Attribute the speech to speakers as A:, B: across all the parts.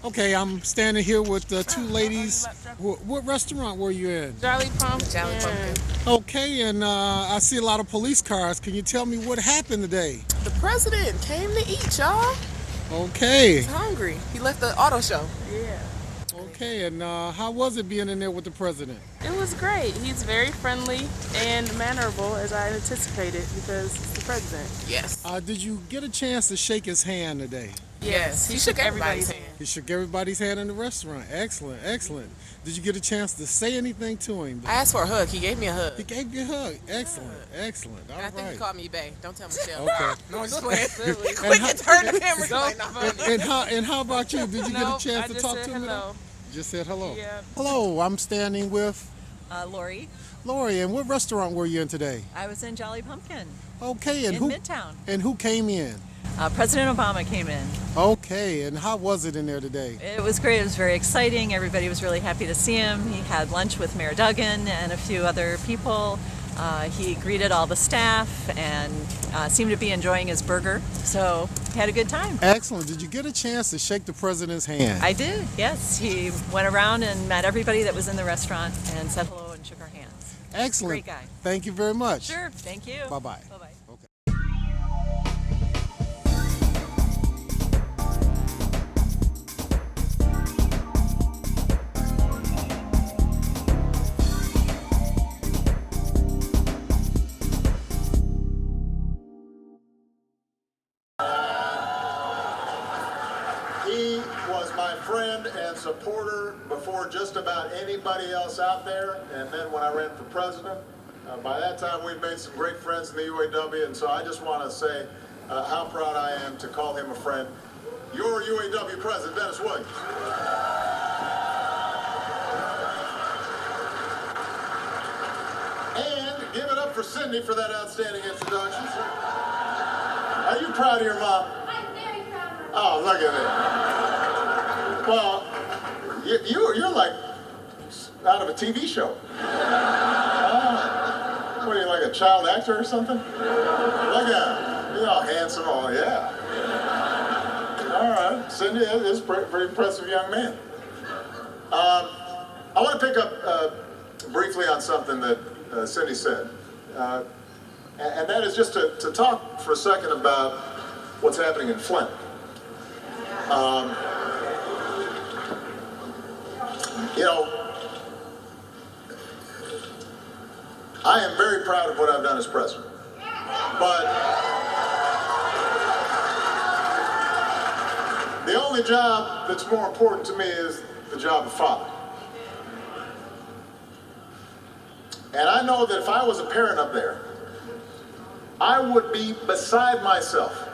A: Okay, I'm standing here with two ladies. What restaurant were you in?
B: Jolly Pumpkin.
C: Jolly Pumpkin.
A: Okay, and I see a lot of police cars. Can you tell me what happened today?
B: The president came to eat, y'all.
A: Okay,
B: He's hungry. He left the auto show. Yeah.
A: okay, and how was it being in there with the president?
B: It was great. He's very friendly and mannerable, as I anticipated, because he's the president. Yes.
A: Did you get a chance to shake his hand today?
B: Yes. He shook everybody's hand.
A: He shook everybody's hand in the restaurant. Excellent, excellent. Did you get a chance to say anything to him?
C: I asked for a hug. He gave me a hug.
A: He gave you a hug. Excellent, excellent. All
C: And I think
A: right.
C: he called me Bae. Don't tell Michelle.
A: Okay.
C: No, I'm just playing.
B: Really?
C: Quick and turn the camera. Like, nah.
A: And how about you? Did you get a
B: Nope,
A: chance
B: I
A: to
B: just
A: talk
B: said
A: to him?
B: hello.
A: Just said hello.
B: Yeah.
A: Hello, I'm standing with
D: Lori.
A: Lori. And what restaurant were you in today?
D: I was in Jolly Pumpkin
A: Okay, and
D: in Midtown.
A: who came in?
D: President Obama came in.
A: Okay, and how was it in there today?
D: It was great. It was very exciting. Everybody was really happy to see him. He had lunch with Mayor Duggan and a few other people. He greeted all the staff and seemed to be enjoying his burger. So he had a good time.
A: Excellent. Did you get a chance to shake the president's hand?
D: I did, yes. He went around and met everybody that was in the restaurant and said hello and shook our hands.
A: Excellent.
D: Great guy.
A: Thank you very much.
D: Sure, thank you.
A: Bye-bye.
D: Bye-bye.
A: Okay.
E: He was my friend and supporter before just about anybody else out there. And then when I ran for president, by that time we'd made some great friends in the UAW. And so I just want to say how proud I am to call him a friend. Your UAW president, Dennis Williams. And give it up for Cindy for that outstanding introduction. Are you proud of your mom?
F: I'm very proud of her.
E: Oh, look at it. Well, you're like out of a TV show. What are you, like a child actor or something? Look at him. He's all handsome. Oh, yeah. All right. Cindy is a pretty impressive young man. I want to pick up briefly on something that Cindy said. And that is just to talk for a second about what's happening in Flint. You know, I am very proud of what I've done as president. But the only job that's more important to me is the job of father. And I know that if I was a parent up there, I would be beside myself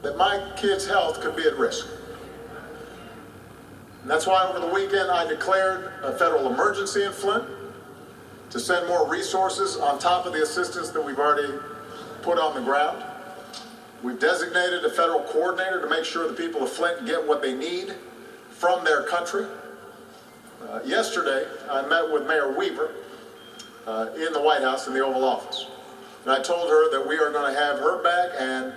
E: that my kid's health could be at risk. And that's why over the weekend I declared a federal emergency in Flint to send more resources on top of the assistance that we've already put on the ground. We've designated a federal coordinator to make sure the people of Flint get what they need from their country. Yesterday, I met with Mayor Weaver in the White House in the Oval Office. And I told her that we are going to have her back and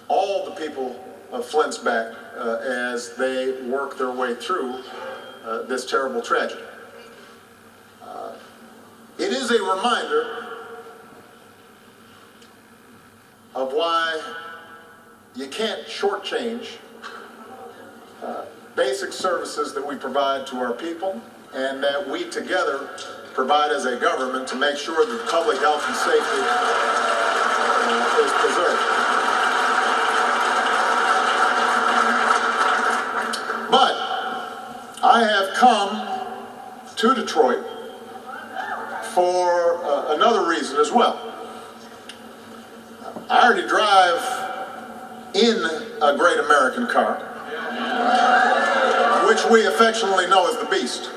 E: all the people of Flint's back as they work their way through this terrible tragedy. It is a reminder of why you can't shortchange basic services that we provide to our people and that we together provide as a government to make sure that public health and safety is preserved. But I have come to Detroit for another reason as well. I already drive in a great American car, which we affectionately know as the Beast.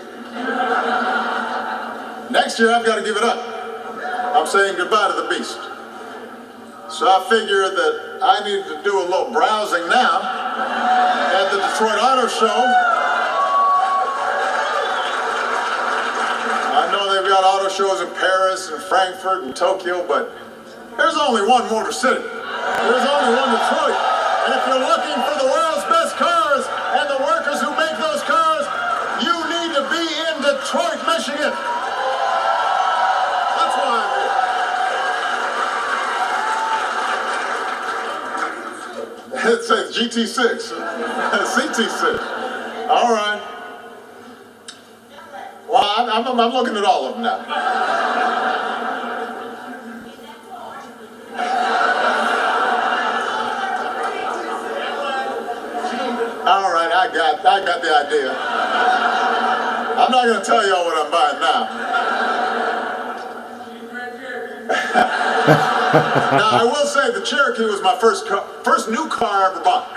E: Next year, I've got to give it up. I'm saying goodbye to the Beast. So I figured that I needed to do a little browsing now at the Detroit Auto Show. I know they've got auto shows in Paris and Frankfurt and Tokyo, but there's only one Motor City. There's only one Detroit. And if you're looking for the world's best cars and the workers who make those cars, you need to be in Detroit, Michigan. That's why I'm here. It says GT6, CT6. All right. Well, I'm looking at all of them now. All right, I got the idea. I'm not going to tell y'all what I'm buying now. Now, I will say the Cherokee was my first new car I ever bought.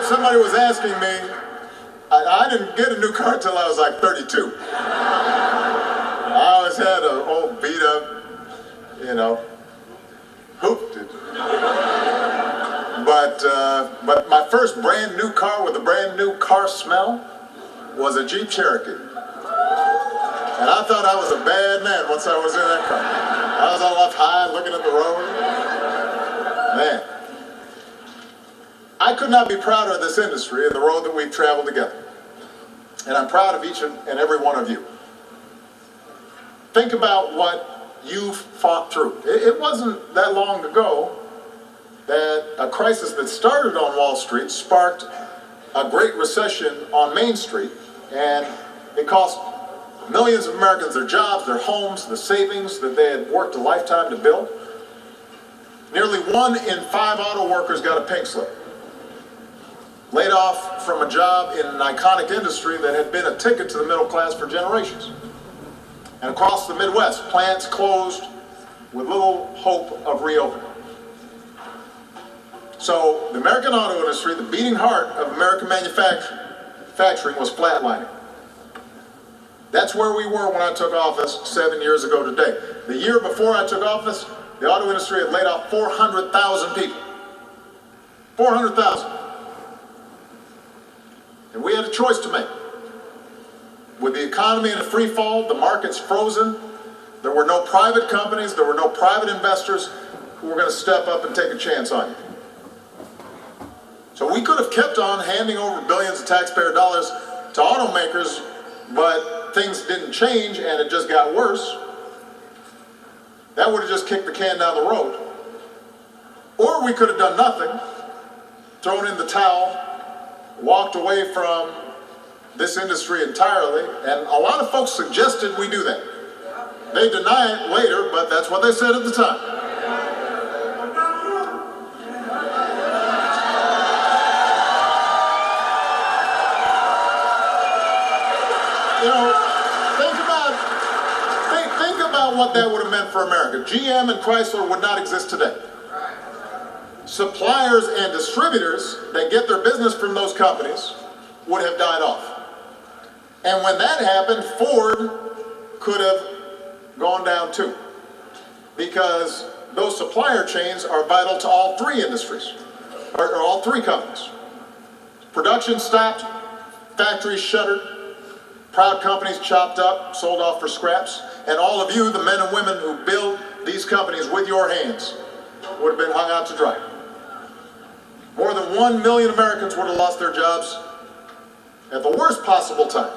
E: Somebody was asking me. I didn't get a new car until I was like 32. I always had an old beat up, hooped it. But my first brand new car with a brand new car smell was a Jeep Cherokee. And I thought I was a bad man once I was in that car. I was all up high looking at the road. Man. I could not be prouder of this industry and the road that we've traveled together. And I'm proud of each and every one of you. Think about what you've fought through. It wasn't that long ago that a crisis that started on Wall Street sparked a great recession on Main Street, and it cost millions of Americans their jobs, their homes, the savings that they had worked a lifetime to build. Nearly 1 in 5 auto workers got a pink slip. Laid off from a job in an iconic industry that had been a ticket to the middle class for generations. And across the Midwest, plants closed with little hope of reopening. So the American auto industry, the beating heart of American manufacturing, was flatlining. That's where we were when I took office 7 years ago today. The year before I took office, the auto industry had laid off 400,000 people. 400,000. And we had a choice to make. With the economy in a free fall, the market's frozen, there were no private companies, there were no private investors who were going to step up and take a chance on you. So we could have kept on handing over billions of taxpayer dollars to automakers, but things didn't change and it just got worse. That would have just kicked the can down the road. Or we could have done nothing, thrown in the towel, walked away from this industry entirely, and a lot of folks suggested we do that. They deny it later, but that's what they said at the time. Think about what that would have meant for America. GM and Chrysler would not exist today. Suppliers and distributors that get their business from those companies would have died off. And when that happened, Ford could have gone down too. Because those supplier chains are vital to all three industries, or all three companies. Production stopped, factories shuttered, proud companies chopped up, sold off for scraps, and all of you, the men and women who build these companies with your hands, would have been hung out to dry. More than 1 million Americans would have lost their jobs at the worst possible time.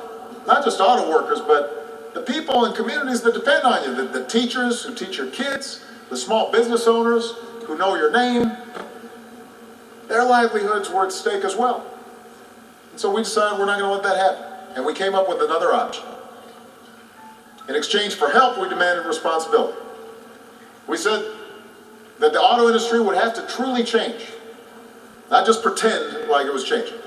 E: Not just auto workers, but the people and communities that depend on you, the teachers who teach your kids, the small business owners who know your name. Their livelihoods were at stake as well. And so we decided we're not going to let that happen. And we came up with another option. In exchange for help, we demanded responsibility. We said that the auto industry would have to truly change, not just pretend like it was changing.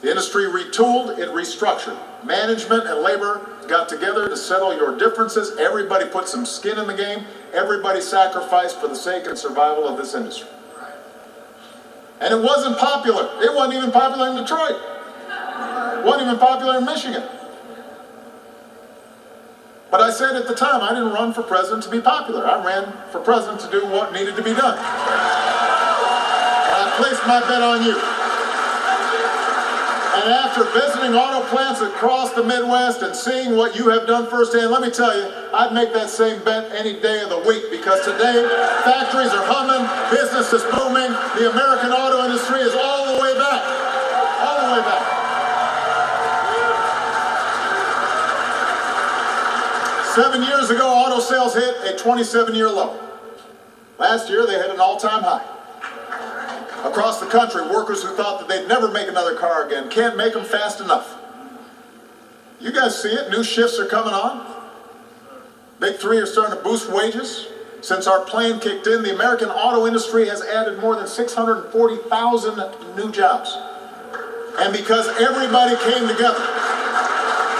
E: The industry retooled, it restructured. Management and labor got together to settle your differences. Everybody put some skin in the game. Everybody sacrificed for the sake and survival of this industry. And it wasn't popular. It wasn't even popular in Detroit. It wasn't even popular in Michigan. But I said at the time, I didn't run for president to be popular. I ran for president to do what needed to be done. And I placed my bet on you. And after visiting auto plants across the Midwest and seeing what you have done firsthand, let me tell you, I'd make that same bet any day of the week, because today factories are humming, business is booming, the American auto industry is all the way back. All the way back. 7 years ago, auto sales hit a 27-year low. Last year, they hit an all-time high. Across the country, workers who thought that they'd never make another car again can't make them fast enough. You guys see it. New shifts are coming on. Big three are starting to boost wages. Since our plan kicked in, the American auto industry has added more than 640,000 new jobs. And because everybody came together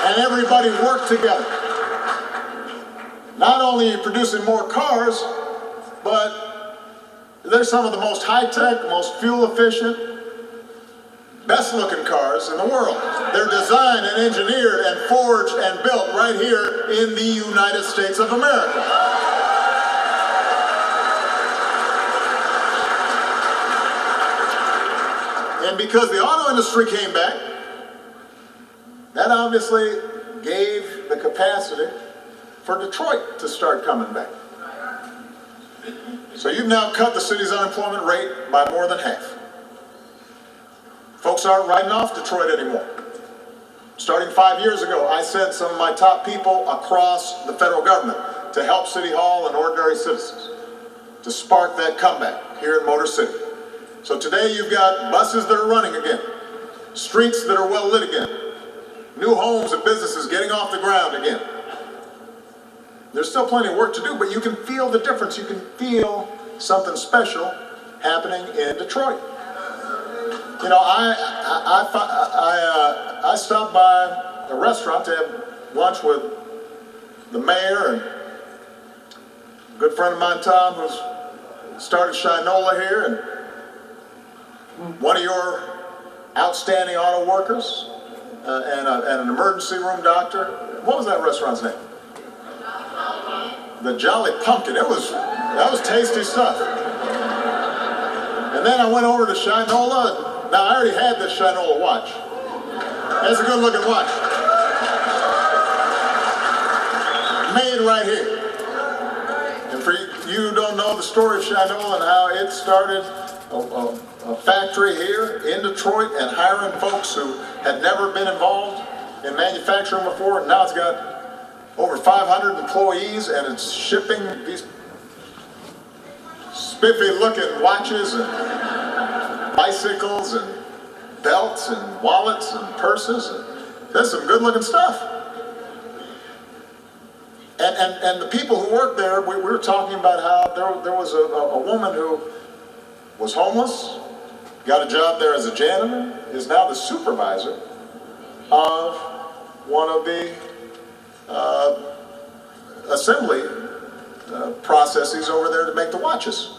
E: and everybody worked together, not only are you producing more cars, but they're some of the most high-tech, most fuel-efficient, best-looking cars in the world. They're designed and engineered and forged and built right here in the United States of America. And because the auto industry came back, that obviously gave the capacity for Detroit to start coming back. So you've now cut the city's unemployment rate by more than half. Folks aren't writing off Detroit anymore. Starting 5 years ago, I sent some of my top people across the federal government to help City Hall and ordinary citizens to spark that comeback here in Motor City. So today you've got buses that are running again, streets that are well lit again, new homes and businesses getting off the ground again. There's still plenty of work to do, but you can feel the difference. You can feel something special happening in Detroit. You know, I stopped by a restaurant to have lunch with the mayor and a good friend of mine, Tom, who's started Shinola here, and one of your outstanding auto workers, and an emergency room doctor. What was that restaurant's name? The Jolly Pumpkin. That was tasty stuff. And then I went over to Shinola. Now I already had this Shinola watch. That's a good looking watch. Made right here. And for you who don't know the story of Shinola and how it started a factory here in Detroit and hiring folks who had never been involved in manufacturing before, and now it's got over 500 employees, and it's shipping these spiffy-looking watches and bicycles and belts and wallets and purses. And there's some good-looking stuff. And the people who work there, we were talking about how there was a woman who was homeless, got a job there as a janitor, is now the supervisor of one of the assembly processes over there to make the watches.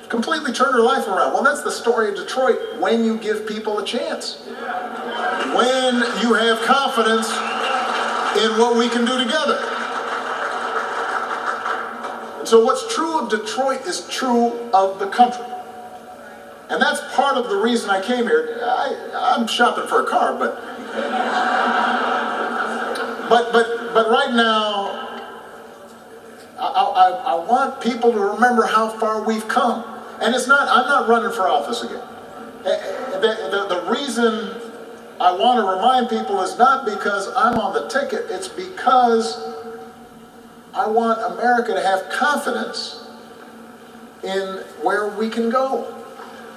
E: Completely turned her life around. Well, that's the story of Detroit when you give people a chance. When you have confidence in what we can do together. And so what's true of Detroit is true of the country. And that's part of the reason I came here. I'm shopping for a car, but right now, I want people to remember how far we've come. And I'm not running for office again. The reason I want to remind people is not because I'm on the ticket, it's because I want America to have confidence in where we can go.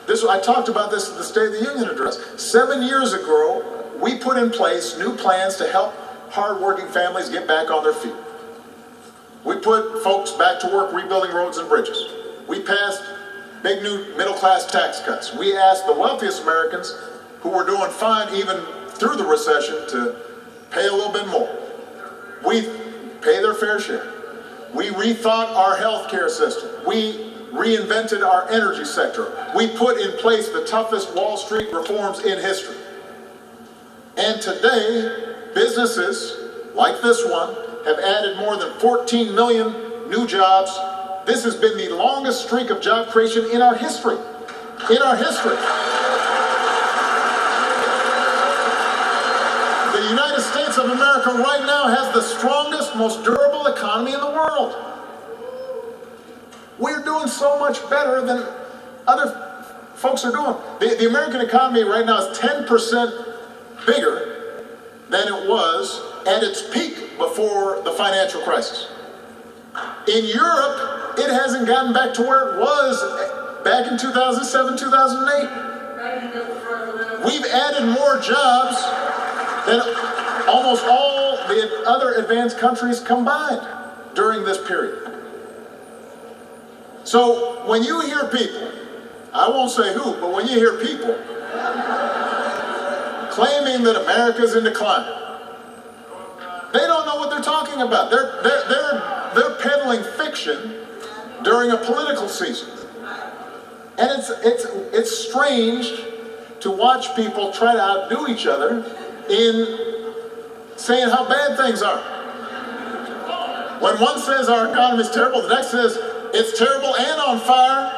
E: I talked about this at the State of the Union address. 7 years ago, we put in place new plans to help hardworking families get back on their feet. We put folks back to work rebuilding roads and bridges. We passed big new middle-class tax cuts. We asked the wealthiest Americans who were doing fine even through the recession to pay a little bit more. We pay their fair share. We rethought our healthcare system. We reinvented our energy sector. We put in place the toughest Wall Street reforms in history. And today, businesses like this one have added more than 14 million new jobs. This has been the longest streak of job creation in our history. In our history. The United States of America right now has the strongest, most durable economy in the world. We're doing so much better than other folks are doing. The American economy right now is 10% bigger than it was at its peak before the financial crisis. In Europe, it hasn't gotten back to where it was back in 2007, 2008. We've added more jobs than almost all the other advanced countries combined during this period. So when you hear people, I won't say who, but when you hear people claiming that America's in decline, they don't know what they're talking about. They're peddling fiction during a political season. And it's strange to watch people try to outdo each other in saying how bad things are. When one says our economy is terrible, the next says it's terrible and on fire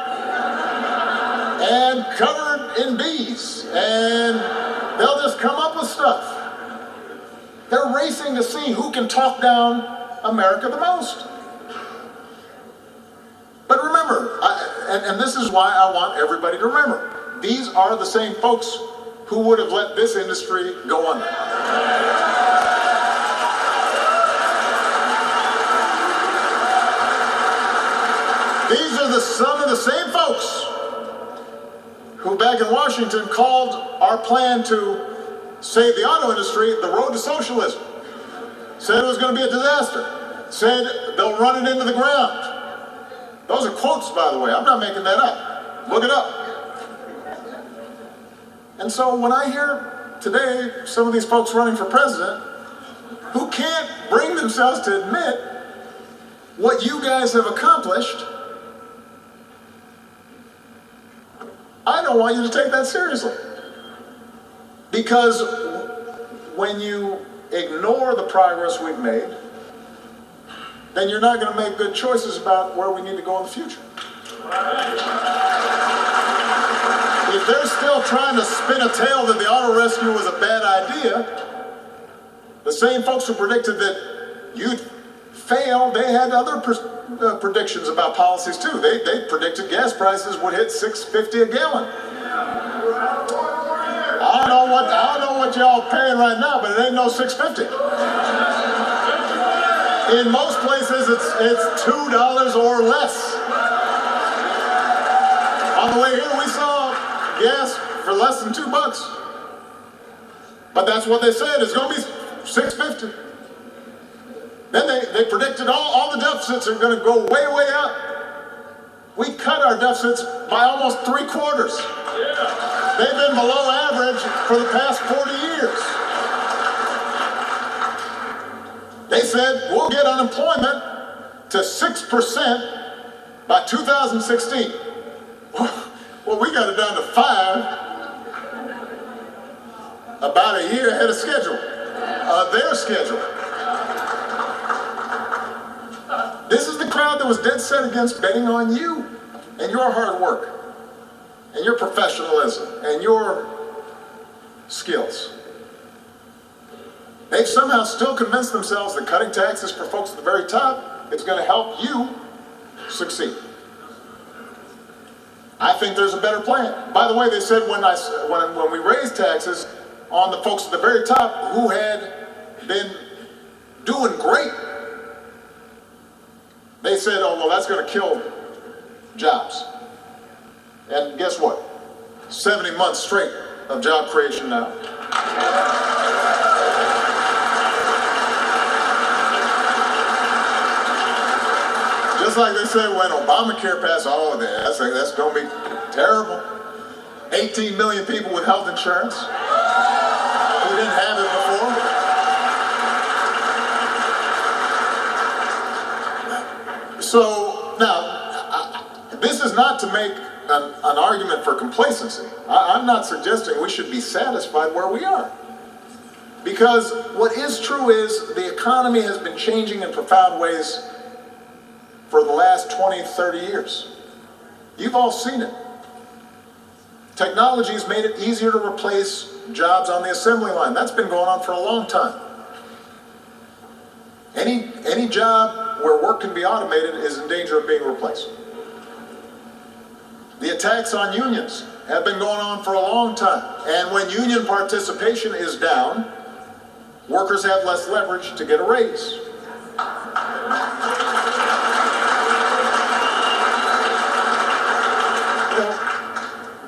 E: and covered in bees, and they'll just come up with stuff. They're racing to see who can talk down America the most. But remember, and this is why I want everybody to remember, these are the same folks who would have let this industry go under. These are some of the same folks who back in Washington called our plan to save the auto industry the road to socialism. Said it was going to be a disaster. Said they'll run it into the ground. Those are quotes, by the way. I'm not making that up. Look it up. And so when I hear today some of these folks running for president who can't bring themselves to admit what you guys have accomplished, I don't want you to take that seriously. Because when you ignore the progress we've made, then you're not going to make good choices about where we need to go in the future. If they're still trying to spin a tale that the auto rescue was a bad idea, the same folks who predicted that you'd fail, they had other predictions about policies too. They predicted gas prices would hit $6.50 a gallon. I don't know what y'all paying right now, but it ain't no $6.50. In most places, it's $2 or less. On the way here, we saw gas for less than $2. But that's what they said. It's going to be $6.50. Then they predicted all the deficits are going to go way, way up. We cut our deficits by almost 3/4. They've been below average for the past 40 years. They said we'll get unemployment to 6% by 2016. Well, we got it down to 5 about a year ahead of schedule, their schedule. This is the crowd that was dead set against betting on you and your hard work and your professionalism and your skills. They've somehow still convinced themselves that cutting taxes for folks at the very top is going to help you succeed. I think there's a better plan. By the way, they said when we raised taxes on the folks at the very top who had been doing great, they said, oh, well, that's going to kill jobs. And guess what? 70 months straight of job creation now. Just like they said when Obamacare passed, oh, that's going to be terrible. 18 million people with health insurance who didn't have it before. So now, this is not to make an argument for complacency. I'm not suggesting we should be satisfied where we are. Because what is true is the economy has been changing in profound ways for the last 20, 30 years. You've all seen it. Technology has made it easier to replace jobs on the assembly line. That's been going on for a long time. Any job where work can be automated is in danger of being replaced. The attacks on unions have been going on for a long time. And when union participation is down, workers have less leverage to get a raise.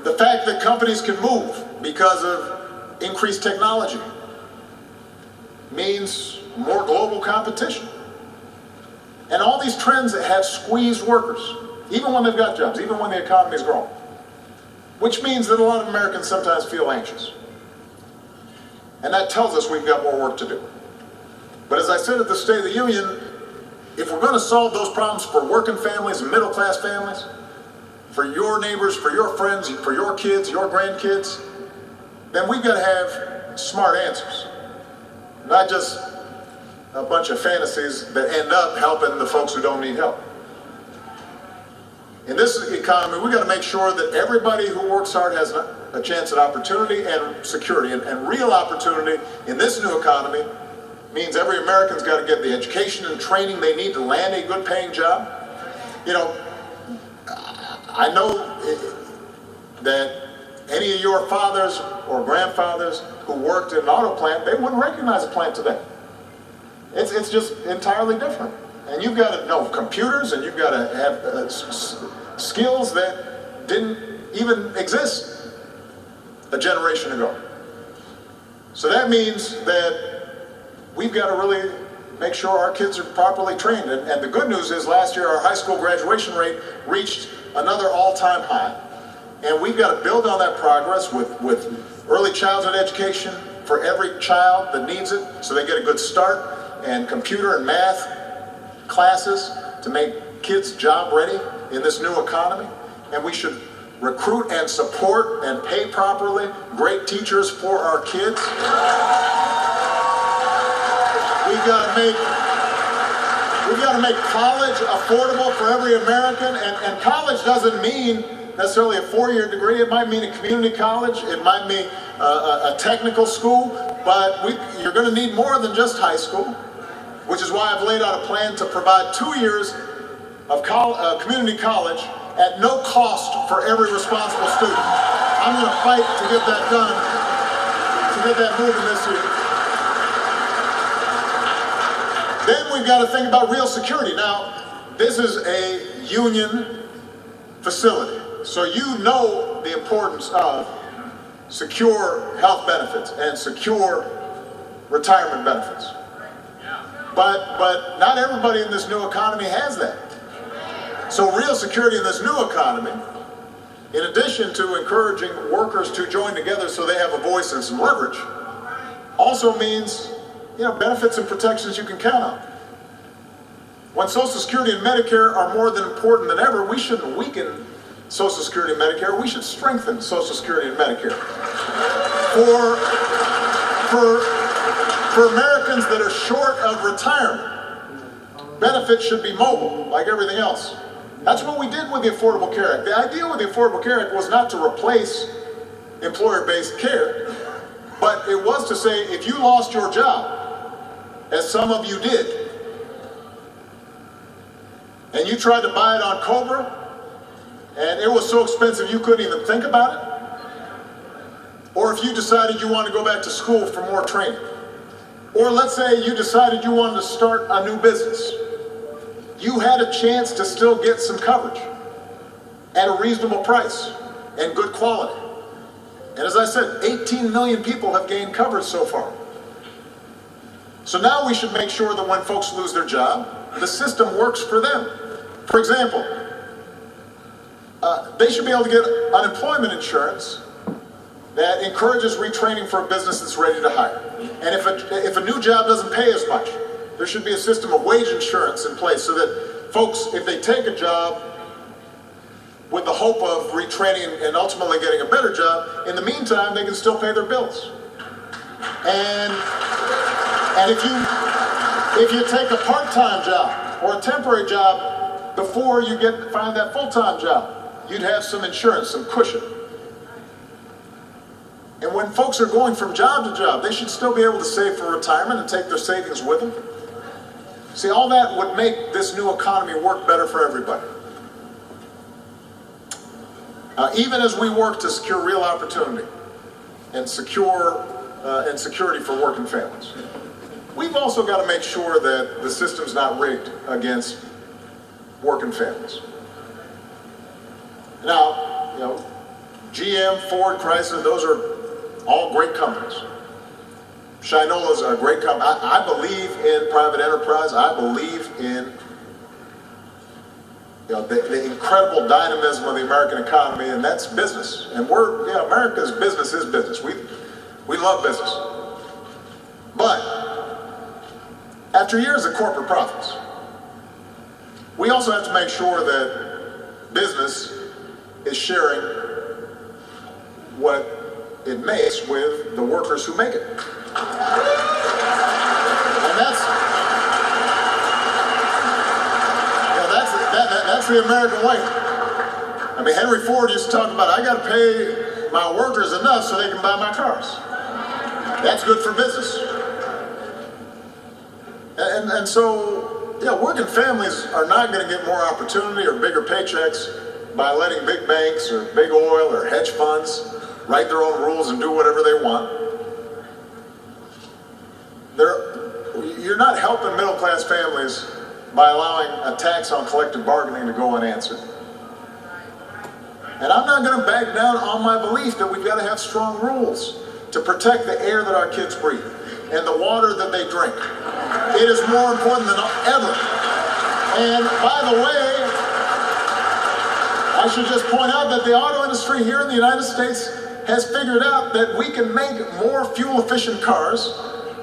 E: The fact that companies can move because of increased technology means more global competition. And all these trends have squeezed workers, even when they've got jobs, even when the economy is growing. Which means that a lot of Americans sometimes feel anxious. And that tells us we've got more work to do. But as I said at the State of the Union, if we're going to solve those problems for working families and middle-class families, for your neighbors, for your friends, for your kids, your grandkids, then we've got to have smart answers. Not just a bunch of fantasies that end up helping the folks who don't need help. In this economy, we've got to make sure that everybody who works hard has a chance at opportunity and security. And real opportunity in this new economy means every American's got to get the education and training they need to land a good paying job. You know, I know that any of your fathers or grandfathers who worked in an auto plant, they wouldn't recognize a plant today. It's just entirely different. And you've got to know computers, and you've got to have skills that didn't even exist a generation ago. So that means that we've got to really make sure our kids are properly trained. And the good news is last year our high school graduation rate reached another all-time high. And we've got to build on that progress with early childhood education for every child that needs it, so they get a good start, and computer and math classes to make kids job ready in this new economy. And we should recruit and support and pay properly great teachers for our kids. We've got to make college affordable for every American, and college doesn't mean necessarily a four-year degree. It might mean a community college, it might mean a technical school, but you're going to need more than just high school, which is why I've laid out a plan to provide 2 years of community college at no cost for every responsible student. I'm going to fight to get that done, to get that moving this year. Then we've got to think about real security. Now, this is a union facility, so you know the importance of secure health benefits and secure retirement benefits. But not everybody in this new economy has that. So real security in this new economy, in addition to encouraging workers to join together so they have a voice and some leverage, also means, you know, benefits and protections you can count on. When Social Security and Medicare are more than important than ever, we shouldn't weaken Social Security and Medicare. We should strengthen Social Security and Medicare. For Americans that are short of retirement, benefits should be mobile, like everything else. That's what we did with the Affordable Care Act. The idea with the Affordable Care Act was not to replace employer-based care, but it was to say, if you lost your job, as some of you did, and you tried to buy it on Cobra, and it was so expensive you couldn't even think about it, or if you decided you wanted to go back to school for more training, or let's say you decided you wanted to start a new business, you had a chance to still get some coverage at a reasonable price and good quality. And as I said, 18 million people have gained coverage so far. So now we should make sure that when folks lose their job, the system works for them. For example, they should be able to get unemployment insurance that encourages retraining for a business that's ready to hire. And if a new job doesn't pay as much, there should be a system of wage insurance in place so that folks, if they take a job with the hope of retraining and ultimately getting a better job, in the meantime, they can still pay their bills. And if you take a part-time job or a temporary job before you find that full-time job, you'd have some insurance, some cushion. And when folks are going from job to job, they should still be able to save for retirement and take their savings with them. See, all that would make this new economy work better for everybody. Even as we work to secure real opportunity and security for working families, we've also got to make sure that the system's not rigged against working families. Now, you know, GM, Ford, Chrysler, those are all great companies. Shinola's a great company. I believe in private enterprise. I believe in the incredible dynamism of the American economy, and that's business. And America's business is business. We love business. But after years of corporate profits, we also have to make sure that business is sharing what it makes with the workers who make it. And that's the American way. I mean, Henry Ford used to talk about, I got to pay my workers enough so they can buy my cars. That's good for business. And so, working families are not going to get more opportunity or bigger paychecks by letting big banks or big oil or hedge funds write their own rules and do whatever they want. You're not helping middle-class families by allowing a tax on collective bargaining to go unanswered. And I'm not going to back down on my belief that we've got to have strong rules to protect the air that our kids breathe and the water that they drink. It is more important than ever. And by the way, I should just point out that the auto industry here in the United States has figured out that we can make more fuel-efficient cars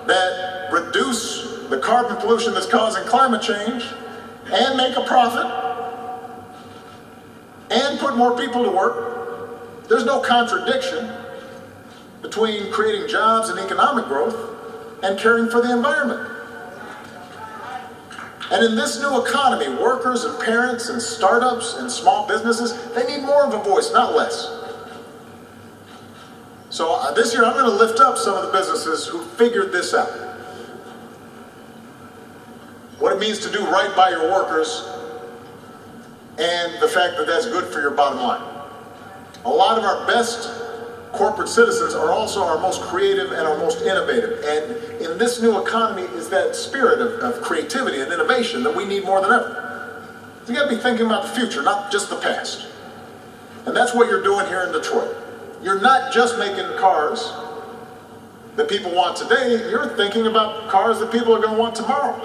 E: that reduce the carbon pollution that's causing climate change and make a profit and put more people to work. There's no contradiction between creating jobs and economic growth and caring for the environment. And in this new economy, workers and parents and startups and small businesses, they need more of a voice, not less. So this year I'm going to lift up some of the businesses who figured this out. What it means to do right by your workers and the fact that that's good for your bottom line. A lot of our best corporate citizens are also our most creative and our most innovative. And in this new economy is that spirit of creativity and innovation that we need more than ever. You got to be thinking about the future, not just the past. And that's what you're doing here in Detroit. You're not just making cars that people want today, you're thinking about cars that people are going to want tomorrow.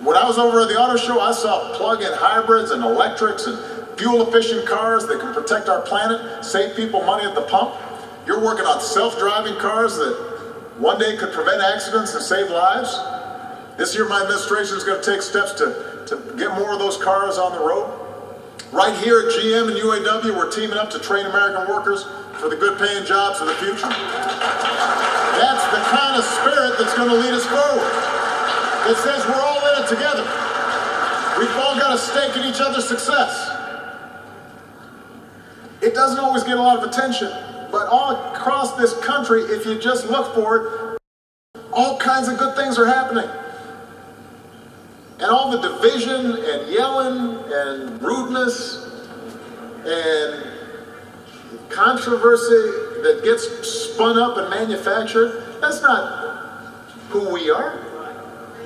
E: When I was over at the auto show, I saw plug-in hybrids and electrics and fuel-efficient cars that can protect our planet, save people money at the pump. You're working on self-driving cars that one day could prevent accidents and save lives. This year, my administration is going to take steps to get more of those cars on the road. Right here at GM and UAW, we're teaming up to train American workers for the good-paying jobs of the future. That's the kind of spirit that's going to lead us forward. It says we're all in it together. We've all got a stake in each other's success. It doesn't always get a lot of attention, but all across this country, if you just look for it, all kinds of good things are happening. And all the division and yelling and rudeness and controversy that gets spun up and manufactured, that's not who we are.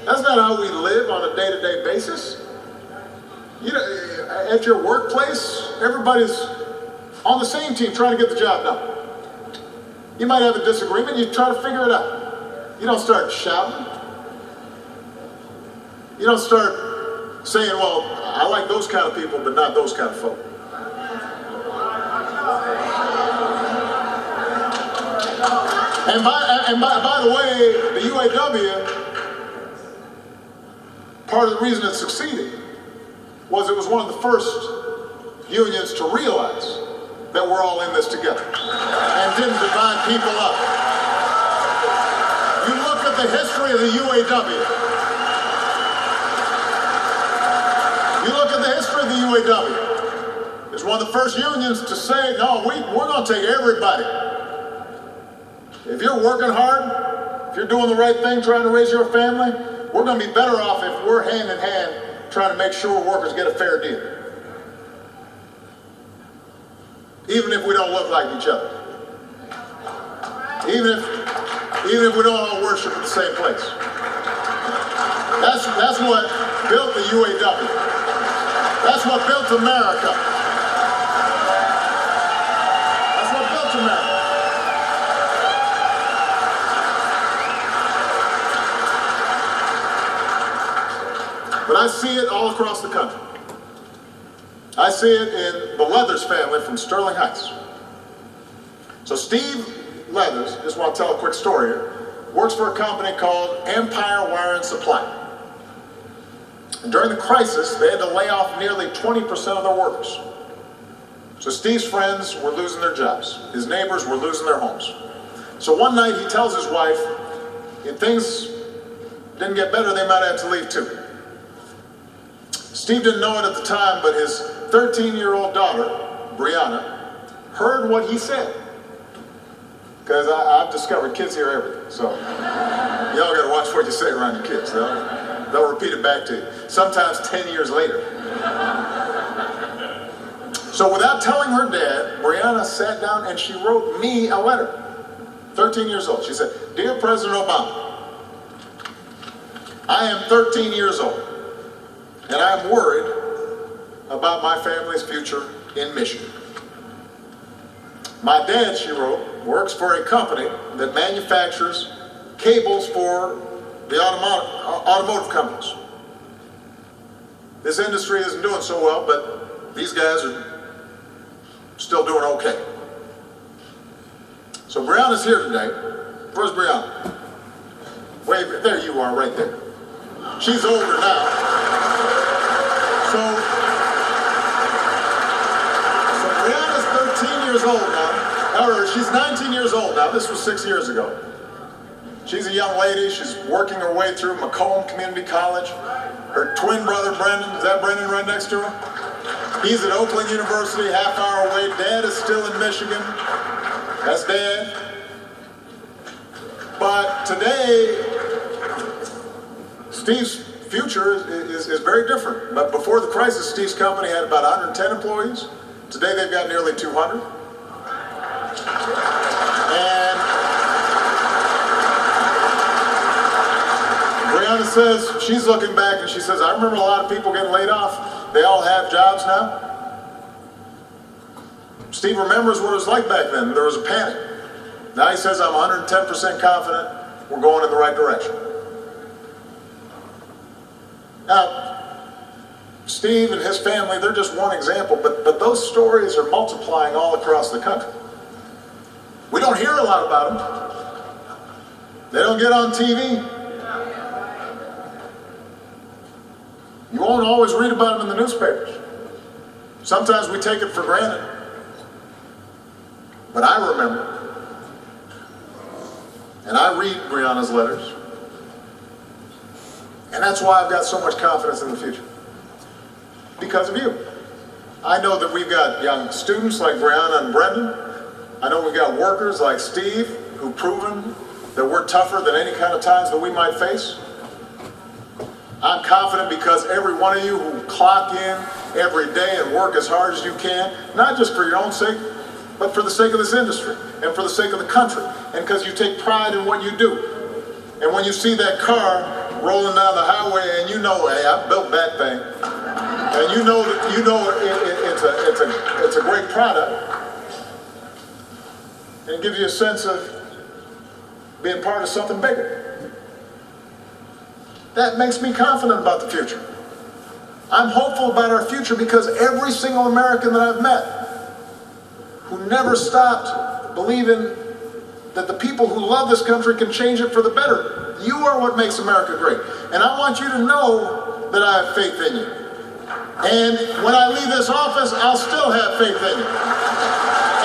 E: That's not how we live on a day-to-day basis. You know, at your workplace, everybody's on the same team trying to get the job done. You might have a disagreement, you try to figure it out. You don't start shouting. You don't start saying, well, I like those kind of people, but not those kind of folk. And by the way, the UAW, part of the reason it succeeded was it was one of the first unions to realize that we're all in this together and didn't divide people up. You look at the history of the UAW. You look at the history of the UAW. It's one of the first unions to say, no, we're going to take everybody. If you're working hard, if you're doing the right thing, trying to raise your family, we're going to be better off if we're hand in hand trying to make sure workers get a fair deal. Even if we don't look like each other. Even if we don't all worship at the same place. That's what built the UAW. That's what built America. That's what built America. But I see it all across the country. I see it in the Leathers family from Sterling Heights. So Steve Leathers, just want to tell a quick story here, works for a company called Empire Wire and Supply. And during the crisis, they had to lay off nearly 20% of their workers. So Steve's friends were losing their jobs. His neighbors were losing their homes. So one night he tells his wife, if things didn't get better, they might have to leave too. Steve didn't know it at the time, but his 13-year-old daughter, Brianna, heard what he said. Because I've discovered kids hear everything, so y'all got to watch what you say around your kids. They'll repeat it back to you, sometimes 10 years later. So without telling her dad, Brianna sat down and she wrote me a letter. 13 years old. She said, "Dear President Obama, I am 13 years old, and I'm worried about my family's future in Michigan. My dad," she wrote, "works for a company that manufactures cables for the automotive companies. This industry isn't doing so well, but these guys are still doing okay." So Brianna's here today. Where's Brianna? Wave, there you are, right there. She's older now. So Brianna's 13 years old now, or she's 19 years old now. This was 6 years ago. She's a young lady. She's working her way through Macomb Community College. Her twin brother, Brendan, is that Brendan right next to her? He's at Oakland University, half hour away. Dad is still in Michigan. That's Dad. But today, Steve's future is very different. But before the crisis, Steve's company had about 110 employees. Today they've got nearly 200. And Brianna says, she's looking back and she says, "I remember a lot of people getting laid off. They all have jobs now." Steve remembers what it was like back then. There was a panic. Now he says, "I'm 110% confident we're going in the right direction." Now, Steve and his family, they're just one example, but those stories are multiplying all across the country. We don't hear a lot about them. They don't get on TV. You won't always read about them in the newspapers. Sometimes we take it for granted. But I remember, and I read Brianna's letters, and that's why I've got so much confidence in the future. Because of you. I know that we've got young students like Brianna and Brendan. I know we've got workers like Steve who've proven that we're tougher than any kind of times that we might face. I'm confident because every one of you who clock in every day and work as hard as you can, not just for your own sake, but for the sake of this industry and for the sake of the country, and because you take pride in what you do. And when you see that car rolling down the highway and you know, hey, I built that thing, and you know it's a great product, and it gives you a sense of being part of something bigger. That makes me confident about the future. I'm hopeful about our future because every single American that I've met who never stopped believing that the people who love this country can change it for the better. You are what makes America great. And I want you to know that I have faith in you. And when I leave this office, I'll still have faith in you.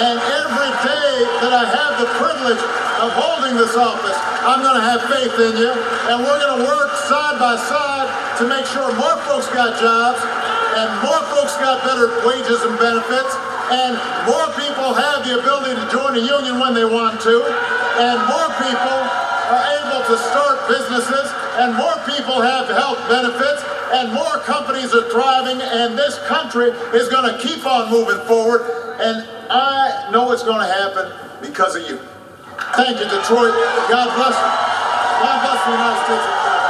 E: And every day that I have the privilege of holding this office, I'm going to have faith in you. And we're going to work side by side to make sure more folks got jobs and more folks got better wages and benefits, and more people have the ability to join a union when they want to, and more people are able to start businesses, and more people have health benefits, and more companies are thriving, and this country is going to keep on moving forward, and I know it's going to happen because of you. Thank you, Detroit. God bless you. God bless the United States of America.